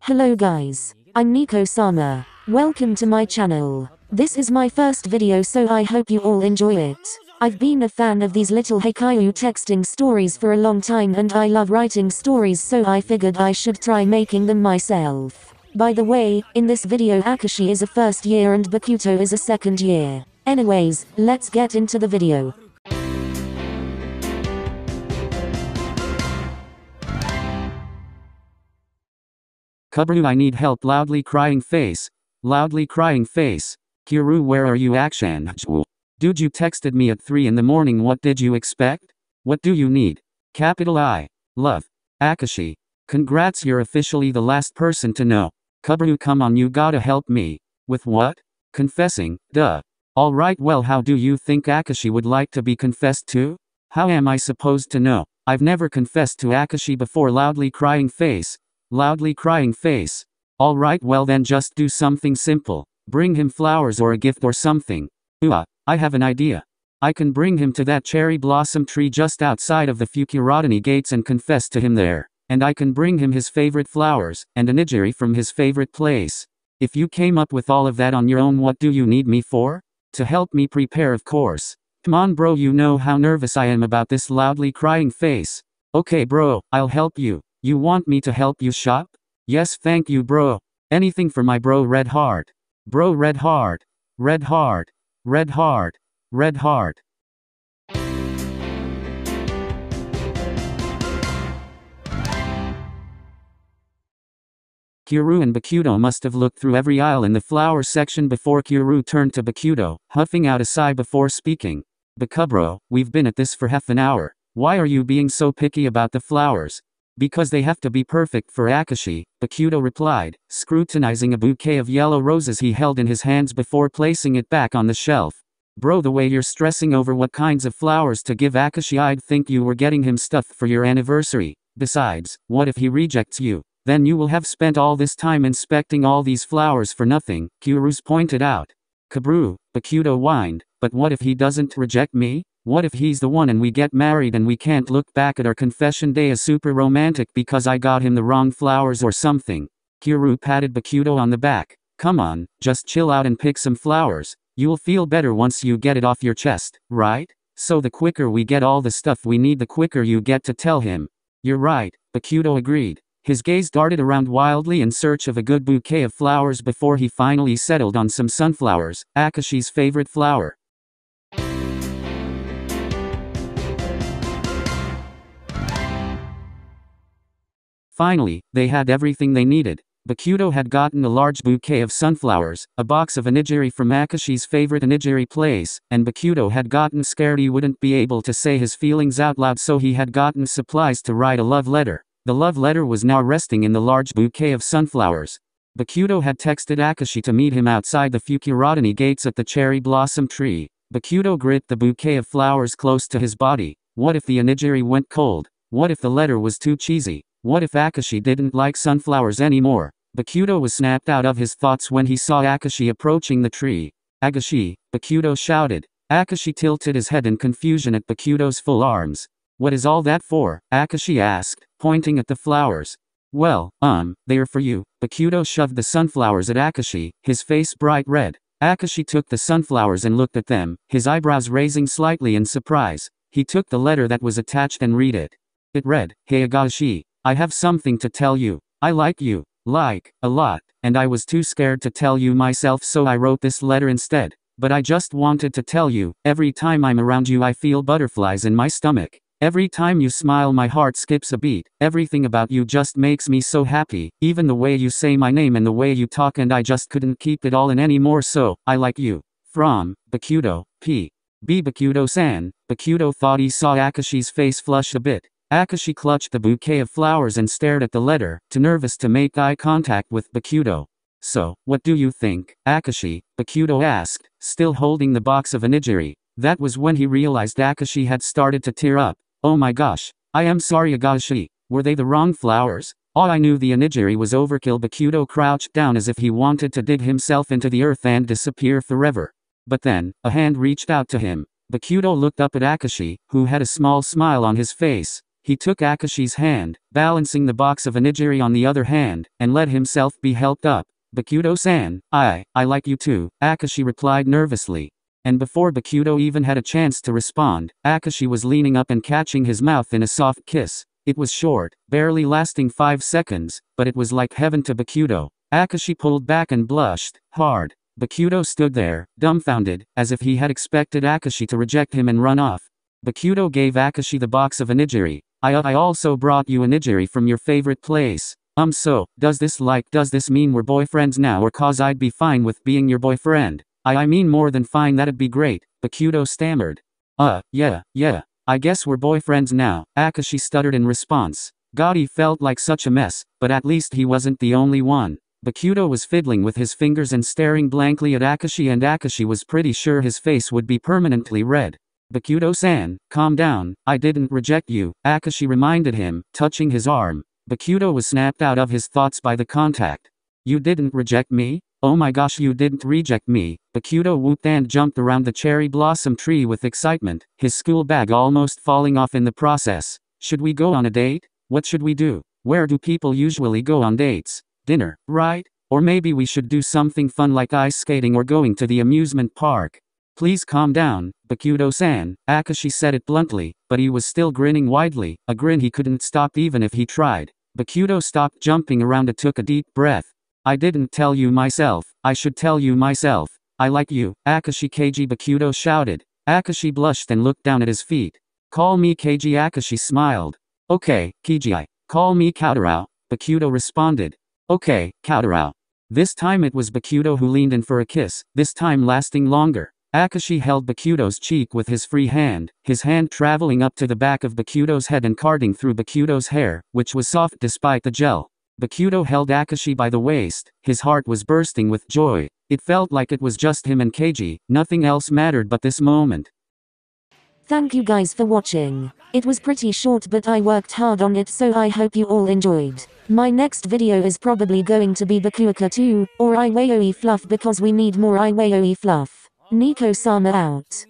Hello guys, I'm Neko-Sama. Welcome to my channel. This is my first video, so I hope you all enjoy it. I've been a fan of these little Haikyuu texting stories for a long time, and I love writing stories, so I figured I should try making them myself. By the way, in this video Akashi is a first year and Bokuto is a second year. Anyways, let's get into the video. Kubru, I need help. Loudly crying face. Loudly crying face. Kuru, where are you? Action. Dude, you texted me at 3 in the morning. What did you expect? What do you need? Capital I. Love. Akashi. Congrats, you're officially the last person to know. Kubru, come on, you gotta help me. With what? Confessing, duh. Alright, well, how do you think Akashi would like to be confessed to? How am I supposed to know? I've never confessed to Akashi before. Loudly crying face. Loudly crying face. Alright, well then just do something simple. Bring him flowers or a gift or something. I have an idea. I can bring him to that cherry blossom tree just outside of the Fukurodani gates and confess to him there. And I can bring him his favorite flowers, and a nigiri from his favorite place. If you came up with all of that on your own, what do you need me for? To help me prepare, of course. Come on bro, you know how nervous I am about this. Loudly crying face. Okay bro, I'll help you. You want me to help you shop? Yes, thank you bro. Anything for my bro Red Heart. Bro Red Heart. Red Heart. Red Heart. Red Heart. Kuru and Bokuto must have looked through every aisle in the flower section before Kuru turned to Bokuto, huffing out a sigh before speaking. Bokubro, we've been at this for half an hour. Why are you being so picky about the flowers? Because they have to be perfect for Akashi, Bokuto replied, scrutinizing a bouquet of yellow roses he held in his hands before placing it back on the shelf. Bro, the way you're stressing over what kinds of flowers to give Akashi, I'd think you were getting him stuff for your anniversary. Besides, what if he rejects you? Then you will have spent all this time inspecting all these flowers for nothing, Kuru's pointed out. Kabru, Bokuto whined, but what if he doesn't reject me? What if he's the one and we get married and we can't look back at our confession day as super romantic because I got him the wrong flowers or something? Kuru patted Bokuto on the back. Come on, just chill out and pick some flowers. You'll feel better once you get it off your chest, right? So the quicker we get all the stuff we need, the quicker you get to tell him. You're right, Bokuto agreed. His gaze darted around wildly in search of a good bouquet of flowers before he finally settled on some sunflowers, Akashi's favorite flower. Finally, they had everything they needed. Bokuto had gotten a large bouquet of sunflowers, a box of onigiri from Akashi's favorite onigiri place, and Bokuto had gotten scared he wouldn't be able to say his feelings out loud, so he had gotten supplies to write a love letter. The love letter was now resting in the large bouquet of sunflowers. Bokuto had texted Akashi to meet him outside the Fukurodani gates at the cherry blossom tree. Bokuto gripped the bouquet of flowers close to his body. What if the onigiri went cold? What if the letter was too cheesy? What if Akashi didn't like sunflowers anymore? Bokuto was snapped out of his thoughts when he saw Akashi approaching the tree. Akashi, Bokuto shouted. Akashi tilted his head in confusion at Bokuto's full arms. What is all that for? Akashi asked, pointing at the flowers. Well, they are for you. Bokuto shoved the sunflowers at Akashi, his face bright red. Akashi took the sunflowers and looked at them, his eyebrows raising slightly in surprise. He took the letter that was attached and read it. It read, Hey Akashi, I have something to tell you. I like you, a lot, and I was too scared to tell you myself, so I wrote this letter instead. But I just wanted to tell you, every time I'm around you I feel butterflies in my stomach. Every time you smile my heart skips a beat. Everything about you just makes me so happy, even the way you say my name and the way you talk, and I just couldn't keep it all in anymore, so, I like you. From, Bokuto, P.B. Bokuto-san. Bokuto thought he saw Akashi's face flush a bit. Akashi clutched the bouquet of flowers and stared at the letter, too nervous to make eye contact with Bokuto. So, what do you think, Akashi? Bokuto asked, still holding the box of onigiri. That was when he realized Akashi had started to tear up. Oh my gosh. I am sorry Akashi. Were they the wrong flowers? I knew the onigiri was overkill. Bokuto crouched down as if he wanted to dig himself into the earth and disappear forever. But then, a hand reached out to him. Bokuto looked up at Akashi, who had a small smile on his face. He took Akashi's hand, balancing the box of onigiri on the other hand, and let himself be helped up. Bokuto-san, I like you too, Akashi replied nervously. And before Bokuto even had a chance to respond, Akashi was leaning up and catching his mouth in a soft kiss. It was short, barely lasting 5 seconds, but it was like heaven to Bokuto. Akashi pulled back and blushed hard. Bokuto stood there, dumbfounded, as if he had expected Akashi to reject him and run off. Bokuto gave Akashi the box of onigiri. I also brought you onigiri from your favorite place. So, does this mean we're boyfriends now, or cause I'd be fine with being your boyfriend? I mean more than fine, that'd be great, Bokuto stammered. Yeah, I guess we're boyfriends now, Akashi stuttered in response. God, he felt like such a mess, but at least he wasn't the only one. Bokuto was fiddling with his fingers and staring blankly at Akashi, and Akashi was pretty sure his face would be permanently red. Bokuto-san, calm down, I didn't reject you, Akashi reminded him, touching his arm. Bokuto was snapped out of his thoughts by the contact. You didn't reject me? Oh my gosh, you didn't reject me. Bokuto whooped and jumped around the cherry blossom tree with excitement, his school bag almost falling off in the process. Should we go on a date? What should we do? Where do people usually go on dates? Dinner, right? Or maybe we should do something fun like ice skating or going to the amusement park. Please calm down, Bokuto-san, Akashi said it bluntly, but he was still grinning widely, a grin he couldn't stop even if he tried. Bokuto stopped jumping around and took a deep breath. I didn't tell you myself, I should tell you myself. I like you, Akashi Keiji, Bokuto shouted. Akashi blushed and looked down at his feet. Call me Keiji, Akashi smiled. Okay, Keiji. Call me Koutaro, Bokuto responded. Okay, Koutaro. This time it was Bokuto who leaned in for a kiss, this time lasting longer. Akashi held Bokuto's cheek with his free hand, his hand traveling up to the back of Bokuto's head and carding through Bokuto's hair, which was soft despite the gel. Bokuto held Akashi by the waist, his heart was bursting with joy. It felt like it was just him and Keiji, nothing else mattered but this moment. Thank you guys for watching. It was pretty short, but I worked hard on it, so I hope you all enjoyed. My next video is probably going to be Bokuaka 2, or Iwayoe Fluff, because we need more Iwayoe Fluff. Neko-Sama out.